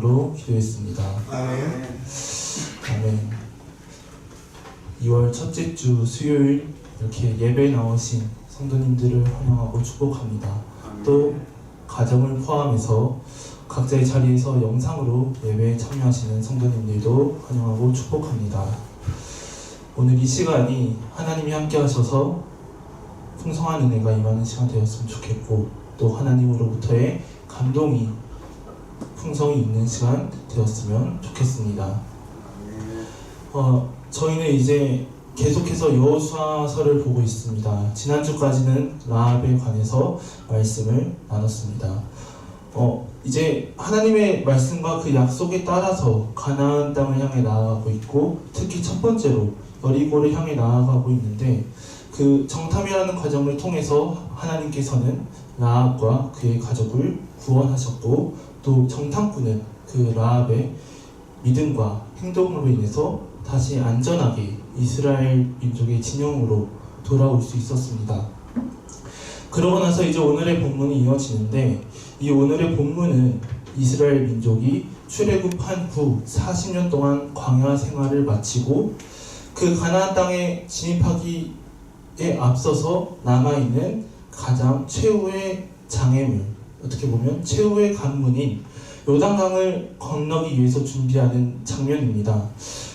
이름으로 기도했습니다. 아멘. 아멘. 2월 첫째 주 수요일 이렇게 예배 나오신 성도님들을 환영하고 축복합니다. 또 가정을 포함해서 각자의 자리에서 영상으로 예배에 참여하시는 성도님들도 환영하고 축복합니다. 오늘 이 시간이 하나님이 함께 하셔서 풍성한 은혜가 임하는 시간 되었으면 좋겠고, 또 하나님으로부터의 감동이 풍성이 있는 시간 되었으면 좋겠습니다. 저희는 이제 계속해서 여호수아서를 보고 있습니다. 지난주까지는 라합에 관해서 말씀을 나눴습니다. 이제 하나님의 말씀과 그 약속에 따라서 가나안 땅을 향해 나아가고 있고, 특히 첫 번째로 여리고를 향해 나아가고 있는데, 그 정탐이라는 과정을 통해서 하나님께서는 라합과 그의 가족을 구원하셨고, 또 정탐꾼은 그 라합의 믿음과 행동으로 인해서 다시 안전하게 이스라엘 민족의 진영으로 돌아올 수 있었습니다. 그러고 나서 이제 오늘의 본문이 이어지는데, 이 오늘의 본문은 이스라엘 민족이 출애굽한 후 40년 동안 광야 생활을 마치고 그 가나안 땅에 진입하기에 앞서서 남아있는 가장 최후의 장애물, 어떻게 보면 최후의 관문인 요단강을 건너기 위해서 준비하는 장면입니다.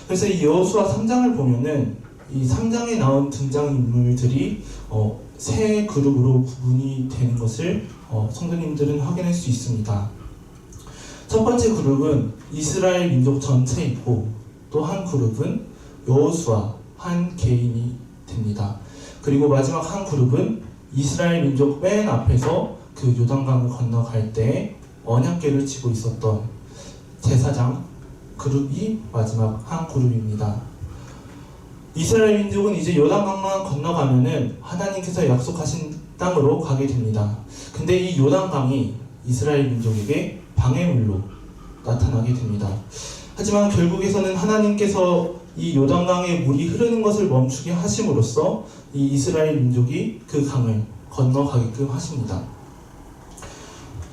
그래서 이 여호수아 3장을 보면은 이 3장에 나온 등장인물들이 세 그룹으로 구분이 되는 것을 성도님들은 확인할 수 있습니다. 첫 번째 그룹은 이스라엘 민족 전체이고, 또 한 그룹은 여호수아 한 개인이 됩니다. 그리고 마지막 한 그룹은 이스라엘 민족 맨 앞에서 그 요단강을 건너갈 때 언약궤를 치고 있었던 제사장 그룹이 마지막 한 그룹입니다. 이스라엘 민족은 이제 요단강만 건너가면은 하나님께서 약속하신 땅으로 가게 됩니다. 근데 이 요단강이 이스라엘 민족에게 방해물로 나타나게 됩니다. 하지만 결국에서는 하나님께서 이 요단강에 물이 흐르는 것을 멈추게 하심으로써 이 이스라엘 민족이 그 강을 건너가게끔 하십니다.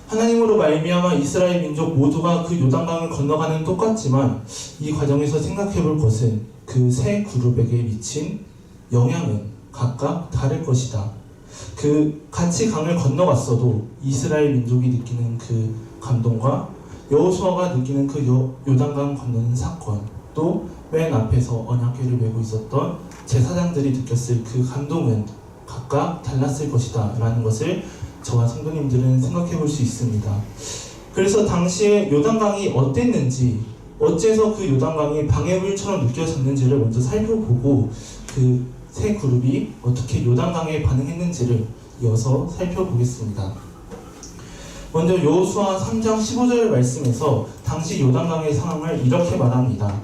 하나님으로 말미암아 이스라엘 민족 모두가 그 요단강을 건너가는 똑같지만, 이 과정에서 생각해 볼 것은 그 세 그룹에게 미친 영향은 각각 다를 것이다. 그 같이 강을 건너갔어도 이스라엘 민족이 느끼는 그 감동과 여호수아가 느끼는 그 요단강 건너는 사건, 또 맨 앞에서 언약궤를 메고 있었던 제사장들이 느꼈을 그 감동은 각각 달랐을 것이다 라는 것을 저와 성도님들은 생각해 볼 수 있습니다. 그래서 당시에 요단강이 어땠는지, 어째서 그 요단강이 방해물처럼 느껴졌는지를 먼저 살펴보고, 그 세 그룹이 어떻게 요단강에 반응했는지를 이어서 살펴보겠습니다. 먼저 여호수아 3장 15절 말씀에서 당시 요단강의 상황을 이렇게 말합니다.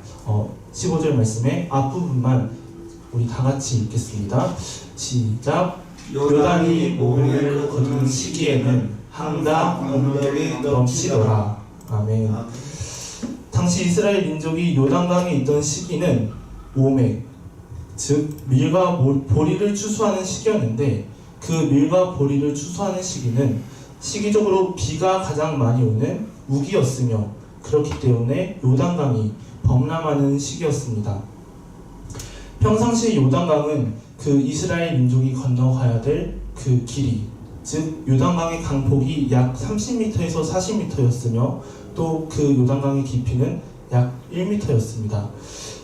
15절 말씀의 앞부분만 우리 다 같이 읽겠습니다. 시작. 요단이 몸을 거두는 시기에는 항상 운명이 넘치더라. 아멘. 당시 이스라엘 민족이 요단강에 있던 시기는 오맥, 즉 밀과 보리를 추수하는 시기였는데, 그 밀과 보리를 추수하는 시기는 시기적으로 비가 가장 많이 오는 우기였으며, 그렇기 때문에 요단강이 범람하는 시기였습니다. 평상시 요단강은 그 이스라엘 민족이 건너가야 될 그 길이, 즉 요단강의 강폭이 약 30m에서 40m였으며, 또 그 요단강의 깊이는 약 1m였습니다.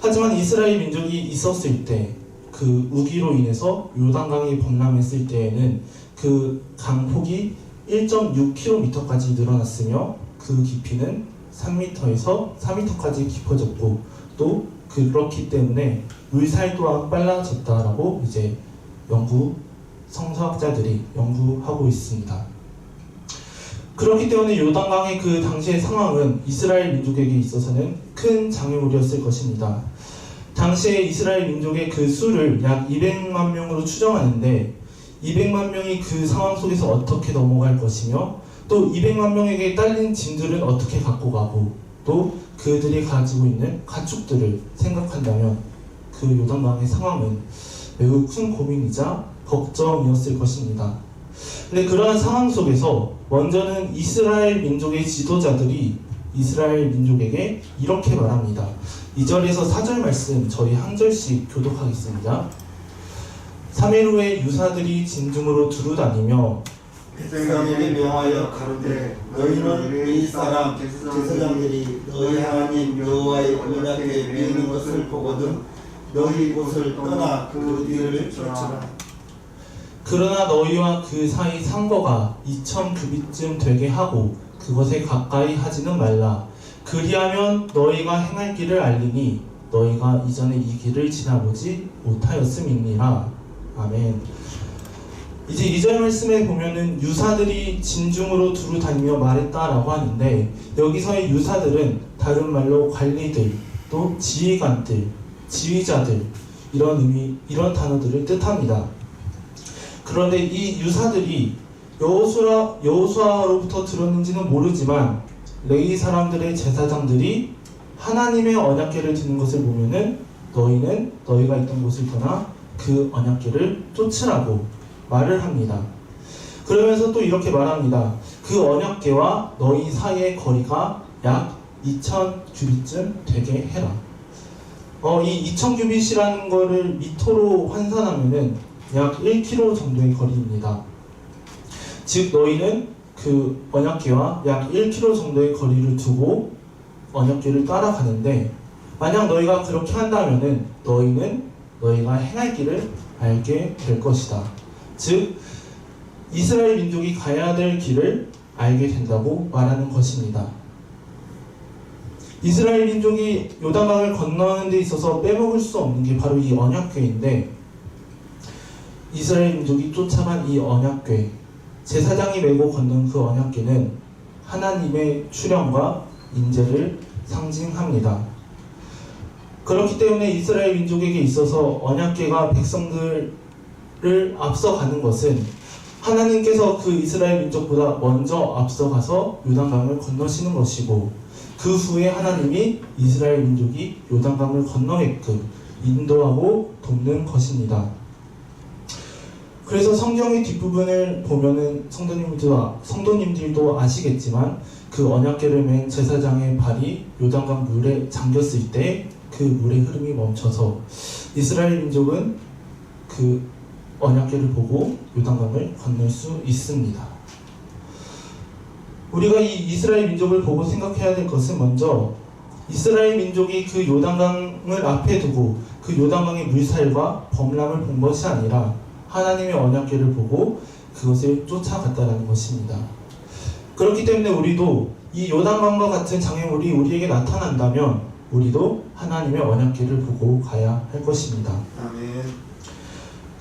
하지만 이스라엘 민족이 있었을 때, 그 우기로 인해서 요단강이 범람했을 때에는 그 강폭이 1.6km까지 늘어났으며, 그 깊이는 3m에서 4m까지 깊어졌고, 또 그렇기 때문에 물살 또한 빨라졌다라고 이제 성서학자들이 연구하고 있습니다. 그렇기 때문에 요단강의 그 당시의 상황은 이스라엘 민족에게 있어서는 큰 장애물이었을 것입니다. 당시에 이스라엘 민족의 그 수를 약 200만 명으로 추정하는데, 200만 명이 그 상황 속에서 어떻게 넘어갈 것이며, 또 200만 명에게 딸린 짐들은 어떻게 갖고 가고, 또 그들이 가지고 있는 가축들을 생각한다면 그 요단강의 상황은 매우 큰 고민이자 걱정이었을 것입니다. 근데 그러한 상황 속에서 먼저는 이스라엘 민족의 지도자들이 이스라엘 민족에게 이렇게 말합니다. 2절에서 4절 말씀 저희 한 절씩 교독하겠습니다. 3일 후에 유사들이 진중으로 두루다니며 백성에게 명하여 가로되 너희는 이 사람 제사장들이 너희 하나님 여호와의 언약궤에 미는 것을 보거든 너희 곳을 떠나 그 뒤를 쫓으라. 그러나 너희와 그 사이 상거가 2000규빗쯤 되게 하고 그것에 가까이 하지는 말라. 그리하면 너희가 행할 길을 알리니 너희가 이전에 이 길을 지나보지 못하였음이니라. 아멘. 이제 2절 말씀에 보면은 유사들이 진중으로 두루 다니며 말했다라고 하는데, 여기서의 유사들은 다른 말로 관리들, 또 지휘관들, 지휘자들, 이런 단어들을 뜻합니다. 그런데 이 유사들이 여호수아로부터 들었는지는 모르지만 레위 사람들의 제사장들이 하나님의 언약궤를 드는 것을 보면은 너희는 너희가 있던 곳을 떠나 그 언약궤를 쫓으라고 말을 합니다. 그러면서 또 이렇게 말합니다. 그 언약궤와 너희 사이의 거리가 약 2000규빗쯤 되게 해라. 이 2000규빗이라는 거를 미터로 환산하면은 약 1km 정도의 거리입니다. 즉 너희는 그 언약궤와 약 1km 정도의 거리를 두고 언약궤를 따라가는데, 만약 너희가 그렇게 한다면은 너희는 너희가 행할 길을 알게 될 것이다. 즉 이스라엘 민족이 가야 될 길을 알게 된다고 말하는 것입니다. 이스라엘 민족이 요단강을 건너는 데 있어서 빼먹을 수 없는 게 바로 이 언약궤인데, 이스라엘 민족이 쫓아간 이 언약궤, 제사장이 메고 걷는 그 언약궤는 하나님의 출현과 인재를 상징합니다. 그렇기 때문에 이스라엘 민족에게 있어서 언약궤가 백성들을 앞서가는 것은 하나님께서 그 이스라엘 민족보다 먼저 앞서가서 요단강을 건너시는 것이고, 그 후에 하나님이 이스라엘 민족이 요단강을 건너게끔 인도하고 돕는 것입니다. 그래서 성경의 뒷부분을 보면은 성도님들도 아시겠지만 그 언약궤를 맨 제사장의 발이 요단강 물에 잠겼을 때 그 물의 흐름이 멈춰서 이스라엘 민족은 그 언약궤를 보고 요단강을 건널 수 있습니다. 우리가 이 이스라엘 민족을 보고 생각해야 될 것은, 먼저 이스라엘 민족이 그 요단강을 앞에 두고 그 요단강의 물살과 범람을 본 것이 아니라 하나님의 언약궤를 보고 그것을 쫓아갔다라는 것입니다. 그렇기 때문에 우리도 이 요단강과 같은 장애물이 우리에게 나타난다면 우리도 하나님의 언약궤를 보고 가야 할 것입니다. 아멘.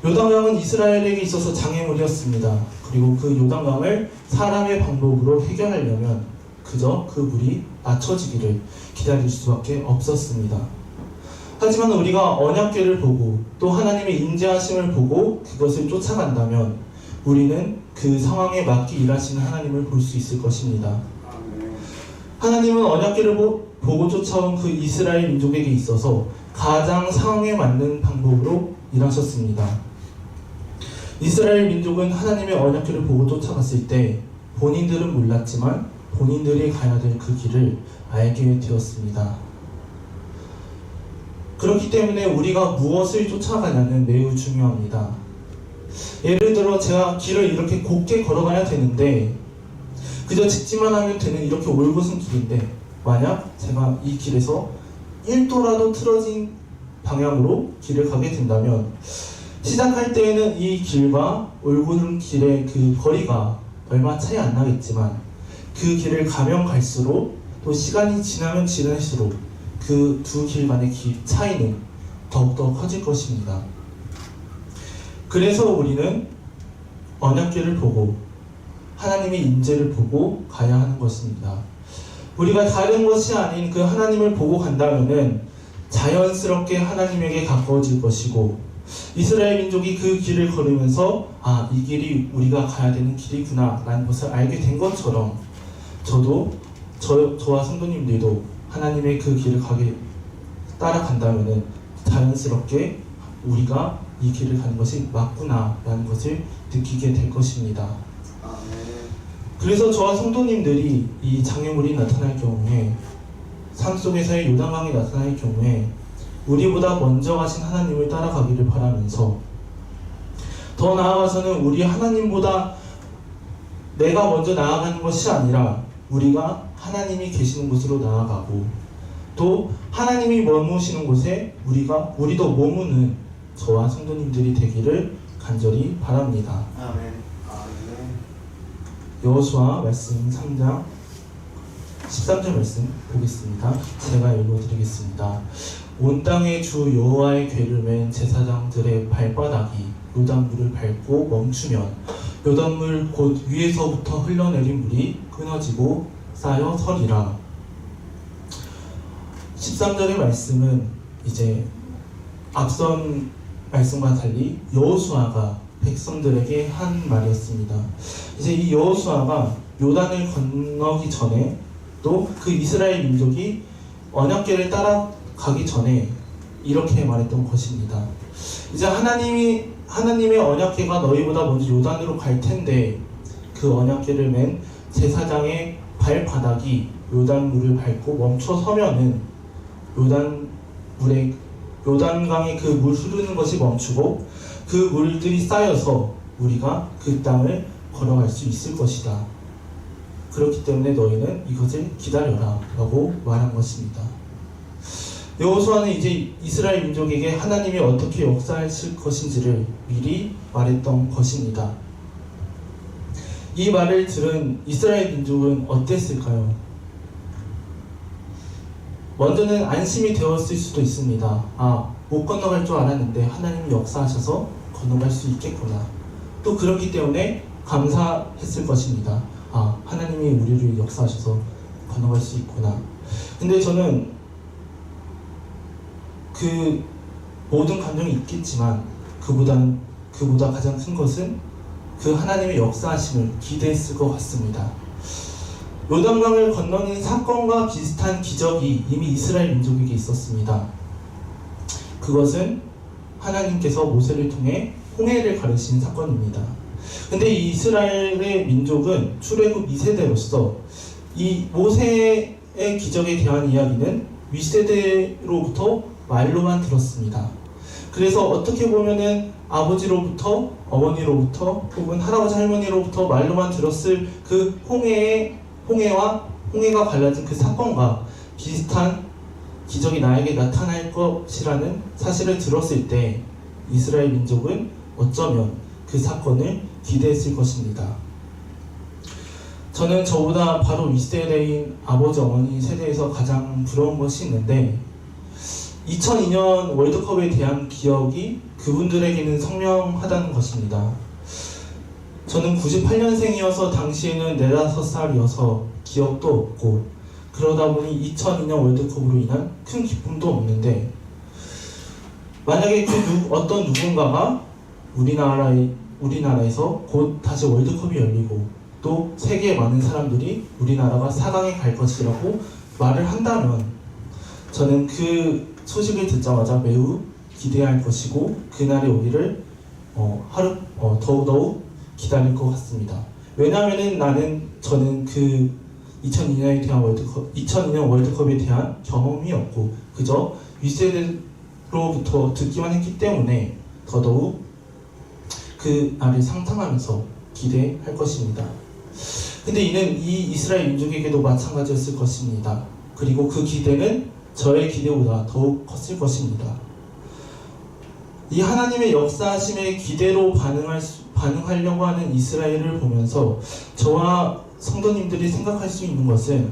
요단강은 이스라엘에게 있어서 장애물이었습니다. 그리고 그 요단강을 사람의 방법으로 해결하려면 그저 그 물이 낮춰지기를 기다릴 수밖에 없었습니다. 하지만 우리가 언약궤를 보고 또 하나님의 인자하심을 보고 그것을 쫓아간다면 우리는 그 상황에 맞게 일하시는 하나님을 볼 수 있을 것입니다. 하나님은 언약궤를 보고 쫓아온 그 이스라엘 민족에게 있어서 가장 상황에 맞는 방법으로 일하셨습니다. 이스라엘 민족은 하나님의 언약궤를 보고 쫓아갔을 때 본인들은 몰랐지만 본인들이 가야 될 그 길을 알게 되었습니다. 그렇기 때문에 우리가 무엇을 쫓아가냐는 매우 중요합니다. 예를 들어 제가 길을 이렇게 곱게 걸어가야 되는데 그저 직진만 하면 되는 이렇게 올곧은 길인데, 만약 제가 이 길에서 1도라도 틀어진 방향으로 길을 가게 된다면 시작할 때에는 이 길과 올곧은 길의 그 거리가 얼마 차이 안 나겠지만 그 길을 가면 갈수록, 또 시간이 지나면 지날수록 그 두 길 간의 차이는 더욱더 커질 것입니다. 그래서 우리는 언약궤를 보고 하나님의 인재를 보고 가야 하는 것입니다. 우리가 다른 것이 아닌 그 하나님을 보고 간다면은 자연스럽게 하나님에게 가까워질 것이고, 이스라엘 민족이 그 길을 걸으면서 이 길이 우리가 가야 되는 길이구나 라는 것을 알게 된 것처럼 저와 성도님들도 하나님의 그 길을 따라간다면은 자연스럽게 우리가 이 길을 가는 것이 맞구나 라는 것을 느끼게 될 것입니다. 그래서 저와 성도님들이 이 장애물이 나타날 경우에, 삶 속에서의 요단강이 나타날 경우에 우리보다 먼저 가신 하나님을 따라가기를 바라면서, 더 나아가서는 우리 하나님보다 내가 먼저 나아가는 것이 아니라 우리가 하나님이 계시는 곳으로 나아가고, 또 하나님이 머무시는 곳에 우리도 머무는 저와 성도님들이 되기를 간절히 바랍니다. 아멘. 여호수아 말씀 3장 13절 말씀 보겠습니다. 제가 읽어드리겠습니다. 온 땅의 주 여호와의 궤를 맨 제사장들의 발바닥이 요단물을 밟고 멈추면 요단물 곧 위에서부터 흘러내린 물이 끊어지고 쌓여 서리라. 13절의 말씀은 이제 앞선 말씀과 달리 여호수아가 백성들에게 한 말이었습니다. 이제 이 여호수아가 요단을 건너기 전에, 또 그 이스라엘 민족이 언약궤를 따라가기 전에 이렇게 말했던 것입니다. 이제 하나님의 언약궤가 너희보다 먼저 요단으로 갈 텐데, 그 언약궤를 맨 제사장의 발바닥이 요단물을 밟고 멈춰 서면은 요단강에 그 물 흐르는 것이 멈추고 그 물들이 쌓여서 우리가 그 땅을 걸어갈 수 있을 것이다. 그렇기 때문에 너희는 이것을 기다려라 라고 말한 것입니다. 여호수아는 이제 이스라엘 민족에게 하나님이 어떻게 역사하실 것인지를 미리 말했던 것입니다. 이 말을 들은 이스라엘 민족은 어땠을까요? 먼저는 안심이 되었을 수도 있습니다. 못 건너갈 줄 알았는데 하나님이 역사하셔서 건너갈 수 있겠구나. 또 그렇기 때문에 감사했을 것입니다. 하나님이 우리를 역사하셔서 건너갈 수 있구나. 근데 저는 그 모든 감정이 있겠지만 그보다 가장 큰 것은 그 하나님의 역사하심을 기대했을 것 같습니다. 요단강을 건너는 사건과 비슷한 기적이 이미 이스라엘 민족에게 있었습니다. 그것은 하나님께서 모세를 통해 홍해를 가르신 사건입니다. 근데 이 이스라엘의 민족은 출애굽 2세대로서 이 모세의 기적에 대한 이야기는 윗세대로부터 말로만 들었습니다. 그래서 어떻게 보면은 아버지로부터, 어머니로부터, 혹은 할아버지 할머니로부터 말로만 들었을 그 홍해가 갈라진 그 사건과 비슷한 기적이 나에게 나타날 것이라는 사실을 들었을 때 이스라엘 민족은 어쩌면 그 사건을 기대했을 것입니다. 저는 저보다 바로 윗세대인 아버지 어머니 세대에서 가장 부러운 것이 있는데, 2002년 월드컵에 대한 기억이 그분들에게는 선명하다는 것입니다. 저는 98년생이어서 당시에는 4, 5살이어서 기억도 없고, 그러다 보니 2002년 월드컵으로 인한 큰 기쁨도 없는데, 만약에 어떤 누군가가 우리나라에서 곧 다시 월드컵이 열리고 또 세계의 많은 사람들이 우리나라가 4강에 갈 것이라고 말을 한다면, 저는 그 소식을 듣자마자 매우 기대할 것이고 그날이 오기를 더욱더욱 기다릴 것 같습니다. 왜냐하면은 저는 그 2002년 월드컵에 대한 경험이 없고 그저 윗세대로부터 듣기만 했기 때문에 더더욱 그 날을 상상하면서 기대할 것입니다. 근데 이는 이 이스라엘 민족에게도 마찬가지였을 것입니다. 그리고 그 기대는 저의 기대보다 더욱 컸을 것입니다. 이 하나님의 역사하심의 기대로 반응하려고 하는 이스라엘을 보면서 저와 성도님들이 생각할 수 있는 것은,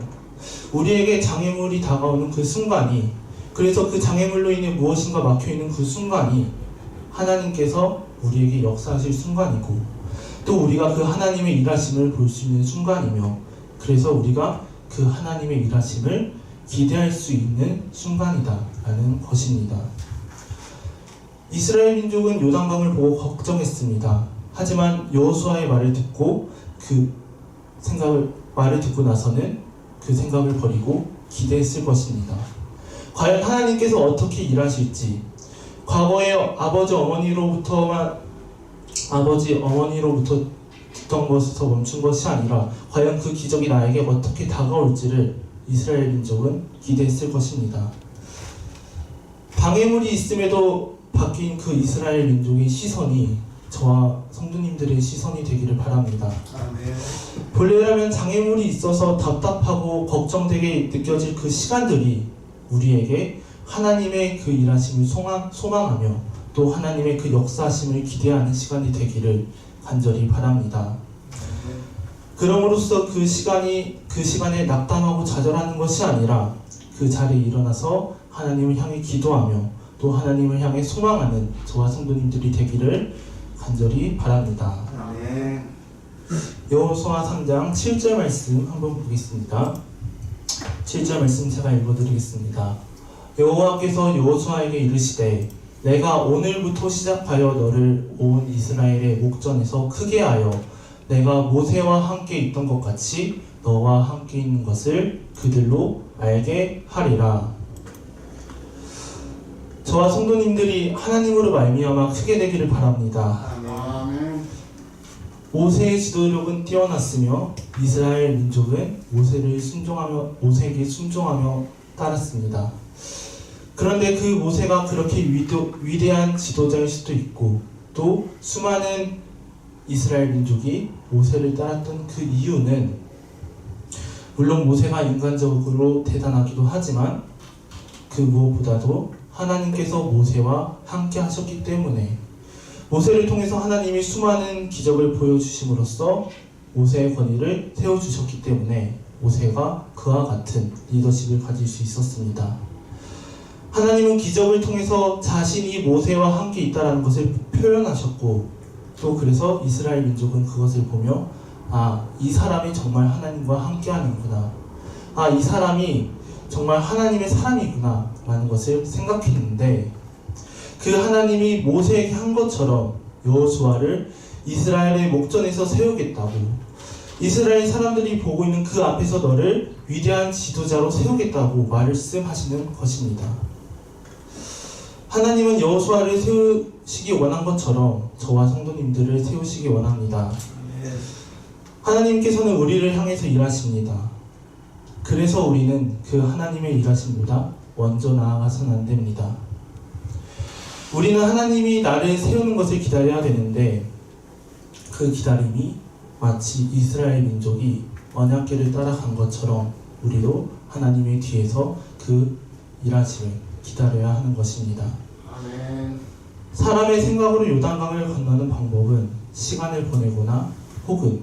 우리에게 장애물이 다가오는 그 순간이, 그래서 그 장애물로 인해 무엇인가 막혀있는 그 순간이 하나님께서 우리에게 역사하실 순간이고, 또 우리가 그 하나님의 일하심을 볼 수 있는 순간이며, 그래서 우리가 그 하나님의 일하심을 기대할 수 있는 순간이다 라는 것입니다. 이스라엘 민족은 요단강을 보고 걱정했습니다. 하지만 여호수아의 말을 듣고 나서는 그 생각을 버리고 기대했을 것입니다. 과연 하나님께서 어떻게 일하실지, 과거에 아버지 어머니로부터 있던 것에서 멈춘 것이 아니라 과연 그 기적이 나에게 어떻게 다가올지를 이스라엘 민족은 기대했을 것입니다. 방해물이 있음에도 바뀐 그 이스라엘 민족의 시선이 저와 성도님들의 시선이 되기를 바랍니다. 아멘. 본래라면 장애물이 있어서 답답하고 걱정되게 느껴질 그 시간들이 우리에게 하나님의 그 일하심을 소망하며 또 하나님의 그 역사하심을 기대하는 시간이 되기를 간절히 바랍니다. 그럼으로써 그 시간에 낙담하고 좌절하는 것이 아니라 그 자리에 일어나서 하나님을 향해 기도하며 또 하나님을 향해 소망하는 저와 성도님들이 되기를 간절히 바랍니다. 아멘. 여호수아 3장 7절 말씀 한번 보겠습니다. 7절 말씀 제가 읽어드리겠습니다. 여호와께서 여호수아에게 이르시되 내가 오늘부터 시작하여 너를 온 이스라엘의 목전에서 크게 하여 내가 모세와 함께 있던 것 같이 너와 함께 있는 것을 그들로 알게 하리라. 저와 성도님들이 하나님으로 말미암아 크게 되기를 바랍니다. 아멘. 모세의 지도력은 뛰어났으며 이스라엘 민족은 모세에게 순종하며 따랐습니다. 그런데 그 모세가 그렇게 위대한 지도자일 수도 있고 또 수많은 이스라엘 민족이 모세를 따랐던 그 이유는 물론 모세가 인간적으로 대단하기도 하지만 그 무엇보다도 하나님께서 모세와 함께 하셨기 때문에 모세를 통해서 하나님이 수많은 기적을 보여주심으로써 모세의 권위를 세워주셨기 때문에 모세가 그와 같은 리더십을 가질 수 있었습니다. 하나님은 기적을 통해서 자신이 모세와 함께 있다는 것을 표현하셨고 또 그래서 이스라엘 민족은 그것을 보며 이 사람이 정말 하나님과 함께 하는구나. 이 사람이 정말 하나님의 사람이구나 라는 것을 생각했는데 그 하나님이 모세에게 한 것처럼 여호수아를 이스라엘의 목전에서 세우겠다고 이스라엘 사람들이 보고 있는 그 앞에서 너를 위대한 지도자로 세우겠다고 말씀하시는 것입니다. 하나님은 여호수아를 세우시기 원한 것처럼 저와 성도님들을 세우시기 원합니다. 하나님께서는 우리를 향해서 일하십니다. 그래서 우리는 그 하나님의 일하심보다 먼저 나아가서는 안 됩니다. 우리는 하나님이 나를 세우는 것을 기다려야 되는데 그 기다림이 마치 이스라엘 민족이 언약궤를 따라간 것처럼 우리도 하나님의 뒤에서 그 일하심을 기다려야 하는 것입니다. 아멘. 사람의 생각으로 요단강을 건너는 방법은 시간을 보내거나 혹은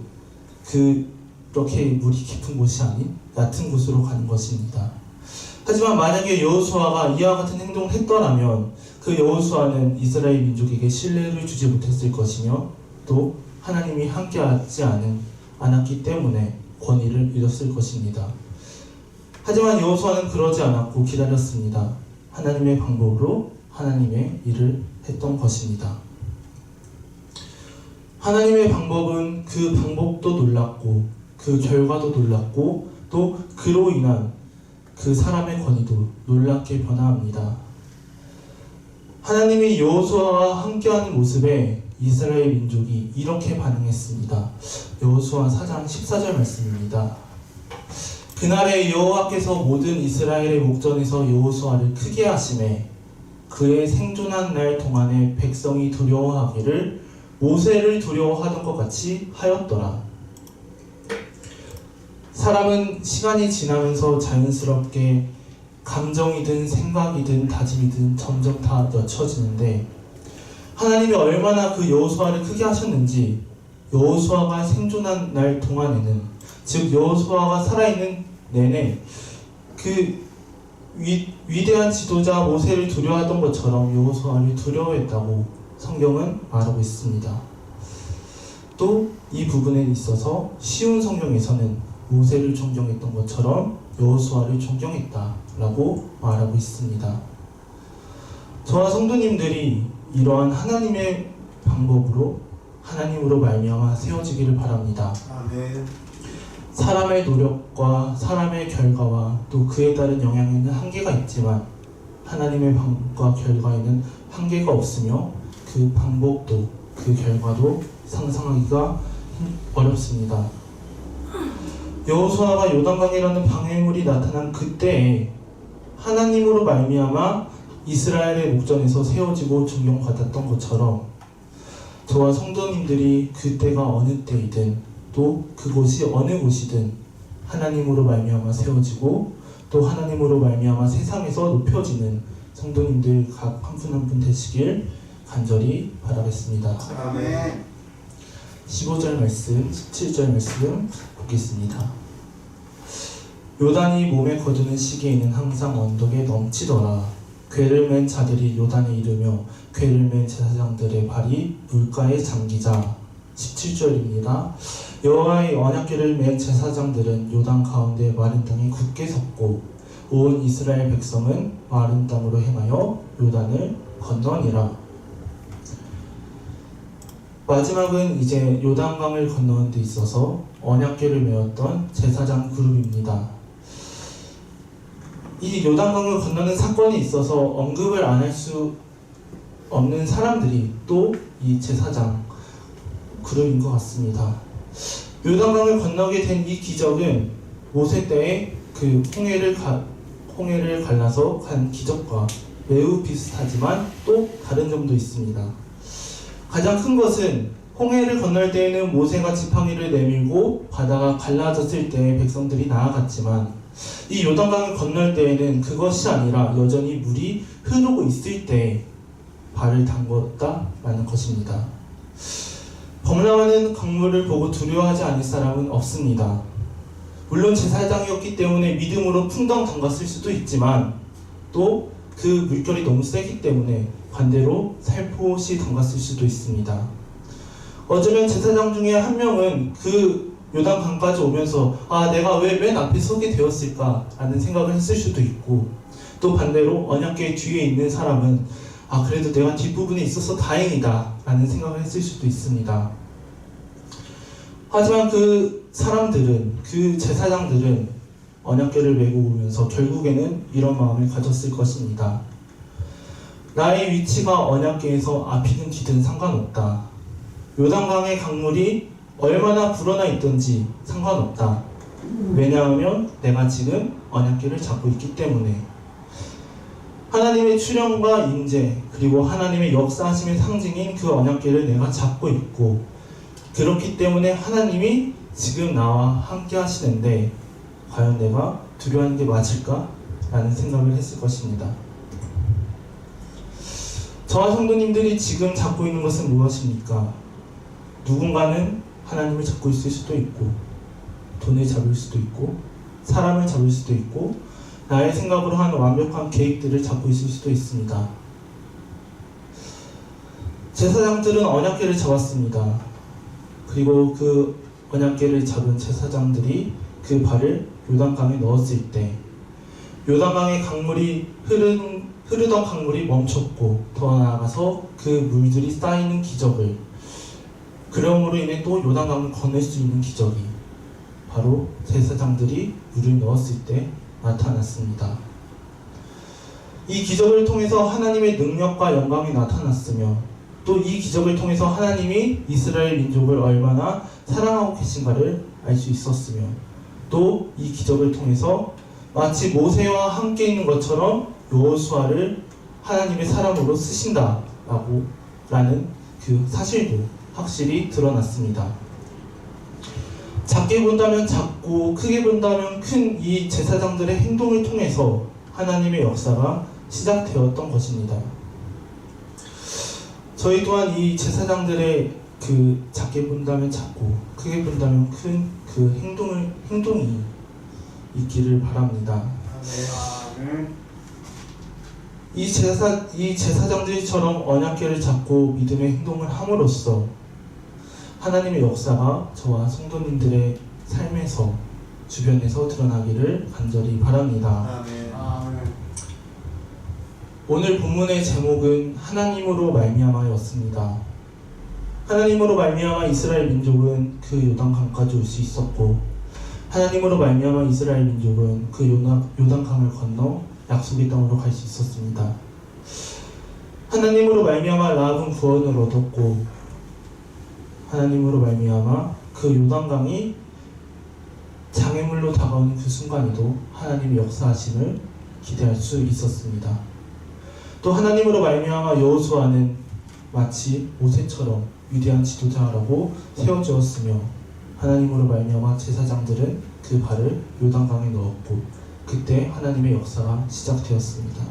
그렇게 물이 깊은 곳이 아닌 얕은 곳으로 가는 것입니다. 하지만 만약에 여호수아가 이와 같은 행동을 했더라면 그 여호수아는 이스라엘 민족에게 신뢰를 주지 못했을 것이며 또 하나님이 함께하지 않았기 때문에 권위를 잃었을 것입니다. 하지만 여호수아는 그러지 않았고 기다렸습니다. 하나님의 방법으로 하나님의 일을 했던 것입니다. 하나님의 방법은 그 방법도 놀랍고 그 결과도 놀랍고 또 그로 인한 그 사람의 권위도 놀랍게 변화합니다. 하나님이 여호수아와 함께하는 모습에 이스라엘 민족이 이렇게 반응했습니다. 여호수아 4장 14절 말씀입니다. 그날에 여호와께서 모든 이스라엘의 목전에서 여호수아를 크게 하시매 그의 생존한 날 동안에 백성이 두려워하기를 모세를 두려워하던 것 같이 하였더라. 사람은 시간이 지나면서 자연스럽게 감정이든 생각이든 다짐이든 점점 다 늦춰지는데 하나님이 얼마나 그 여호수아를 크게 하셨는지 여호수아가 생존한 날 동안에는 즉 여호수아가 살아있는 내내 그 위대한 지도자 모세를 두려워하던 것처럼 여호수아를 두려워했다고 성경은 말하고 있습니다. 또 이 부분에 있어서 쉬운 성경에서는 모세를 존경했던 것처럼 여호수아를 존경했다라고 말하고 있습니다. 저와 성도님들이 이러한 하나님의 방법으로 하나님으로 말미암아 세워지기를 바랍니다. 아멘. 사람의 노력과 사람의 결과와 또 그에 따른 영향에는 한계가 있지만 하나님의 방법과 결과에는 한계가 없으며 그 방법도 그 결과도 상상하기가 어렵습니다. 여호수아가 요단강이라는 방해물이 나타난 그때에 하나님으로 말미암아 이스라엘의 목전에서 세워지고 존경받았던 것처럼 저와 성도님들이 그때가 어느 때이든 또 그곳이 어느 곳이든 하나님으로 말미암아 세워지고 또 하나님으로 말미암아 세상에서 높여지는 성도님들 각 한 분 한 분 되시길 간절히 바라겠습니다. 아멘. 15절 말씀, 17절 말씀 보겠습니다. 요단이 몸에 거두는 시기에는 항상 언덕에 넘치더라. 궤를 맨 자들이 요단에 이르며 궤를 맨 제사장들의 발이 물가에 잠기자. 17절입니다. 여호와의 언약궤를 맨 제사장들은 요단 가운데 마른 땅에 굳게 섰고 온 이스라엘 백성은 마른 땅으로 행하여 요단을 건너니라. 마지막은 이제 요단강을 건너는 데 있어서 언약궤를 메었던 제사장 그룹입니다. 이 요단강을 건너는 사건에 있어서 언급을 안 할 수 없는 사람들이 또 이 제사장 그룹인 것 같습니다. 요단강을 건너게 된 이 기적은 모세 때의 그 홍해를 갈라서 간 기적과 매우 비슷하지만 또 다른 점도 있습니다. 가장 큰 것은 홍해를 건널 때에는 모세가 지팡이를 내밀고 바다가 갈라졌을 때 백성들이 나아갔지만 이 요단강을 건널 때에는 그것이 아니라 여전히 물이 흐르고 있을 때 발을 담궜다라는 것입니다. 범람하는 강물을 보고 두려워하지 않을 사람은 없습니다. 물론 제사장이었기 때문에 믿음으로 풍덩 담갔을 수도 있지만 또 그 물결이 너무 세기 때문에 반대로 살포시 담갔을 수도 있습니다. 어쩌면 제사장 중에 한 명은 그 요단강까지 오면서 내가 왜 맨 앞에 서게 되었을까 라는 생각을 했을 수도 있고 또 반대로 언약궤 뒤에 있는 사람은 그래도 내가 뒷부분에 있어서 다행이다 라는 생각을 했을 수도 있습니다. 하지만 그 사람들은, 그 제사장들은 언약궤를 메고 오면서 결국에는 이런 마음을 가졌을 것입니다. 나의 위치가 언약궤에서 앞이든 뒤든 상관없다. 요단강의 강물이 얼마나 불어나 있든지 상관없다. 왜냐하면 내가 지금 언약궤를 잡고 있기 때문에. 하나님의 출현과 임재 그리고 하나님의 역사하심의 상징인 그 언약궤를 내가 잡고 있고 그렇기 때문에 하나님이 지금 나와 함께 하시는데 과연 내가 두려워하는 게 맞을까? 라는 생각을 했을 것입니다. 저와 성도님들이 지금 잡고 있는 것은 무엇입니까? 누군가는 하나님을 잡고 있을 수도 있고 돈을 잡을 수도 있고 사람을 잡을 수도 있고 나의 생각으로 한 완벽한 계획들을 잡고 있을 수도 있습니다. 제사장들은 언약궤를 잡았습니다. 그리고 그 언약궤를 잡은 제사장들이 그 발을 요단강에 넣었을 때 요단강의 강물이 흐르던 강물이 멈췄고 더 나아가서 그 물들이 쌓이는 기적을 그러므로 인해 또 요단강을 건널 수 있는 기적이 바로 제사장들이 물을 넣었을 때 나타났습니다. 이 기적을 통해서 하나님의 능력과 영광이 나타났으며 또 이 기적을 통해서 하나님이 이스라엘 민족을 얼마나 사랑하고 계신가를 알 수 있었으며 또 이 기적을 통해서 마치 모세와 함께 있는 것처럼 여호수아를 하나님의 사람으로 쓰신다라고 라는 그 사실도 확실히 드러났습니다. 작게 본다면 작고 크게 본다면 큰 이 제사장들의 행동을 통해서 하나님의 역사가 시작되었던 것입니다. 저희 또한 이 제사장들의 그 작게 본다면 작고 크게 본다면 큰 그 행동이 있기를 바랍니다. 이 제사장들처럼 언약궤를 잡고 믿음의 행동을 함으로써 하나님의 역사가 저와 성도님들의 삶에서 주변에서 드러나기를 간절히 바랍니다. 오늘 본문의 제목은 하나님으로 말미암아였습니다. 하나님으로 말미암아 이스라엘 민족은 그 요단강까지 올 수 있었고 하나님으로 말미암아 이스라엘 민족은 그 요단강을 건너 약속의 땅으로 갈 수 있었습니다. 하나님으로 말미암아 라합은 구원을 얻었고 하나님으로 말미암아 그 요단강이 장애물로 다가오는 그 순간에도 하나님의 역사하심을 기대할 수 있었습니다. 또 하나님으로 말미암아 여호수아는 마치 모세처럼 위대한 지도자라고 세워주었으며 하나님으로 말미암아 제사장들은 그 발을 요단강에 넣었고 그때 하나님의 역사가 시작되었습니다.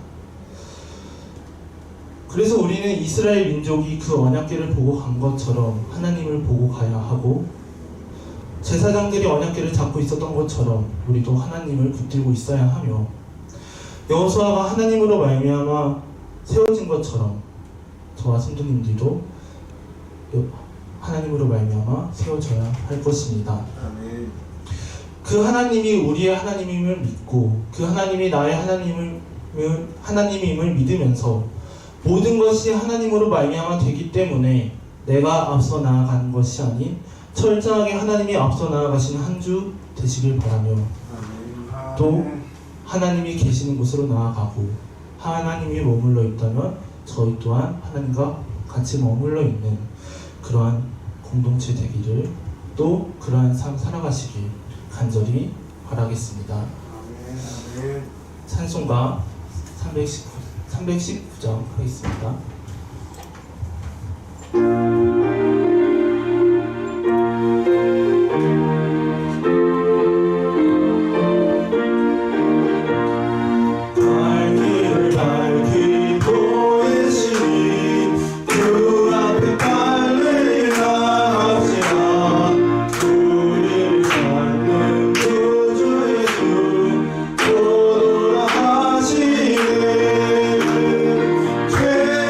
그래서 우리는 이스라엘 민족이 그 언약궤를 보고 간 것처럼 하나님을 보고 가야 하고 제사장들이 언약궤를 잡고 있었던 것처럼 우리도 하나님을 붙들고 있어야 하며 여호수아가 하나님으로 말미암아 세워진 것처럼 저와 성도님들도 하나님으로 말미암아 세워져야 할 것입니다. 아멘. 그 하나님이 우리의 하나님임을 믿고 그 하나님이 나의 하나님임을 믿으면서 모든 것이 하나님으로 말미암아 되기 때문에 내가 앞서 나아가는 것이 아닌 철저하게 하나님이 앞서 나아가시는 한 주 되시길 바라며 아멘. 또 하나님이 계시는 곳으로 나아가고 하나님이 머물러 있다면 저희 또한 하나님과 같이 머물러 있는 그러한 공동체 되기를 또 그러한 삶 살아가시길 간절히 바라겠습니다. 아멘. 아멘. 찬송가 319장 하겠습니다.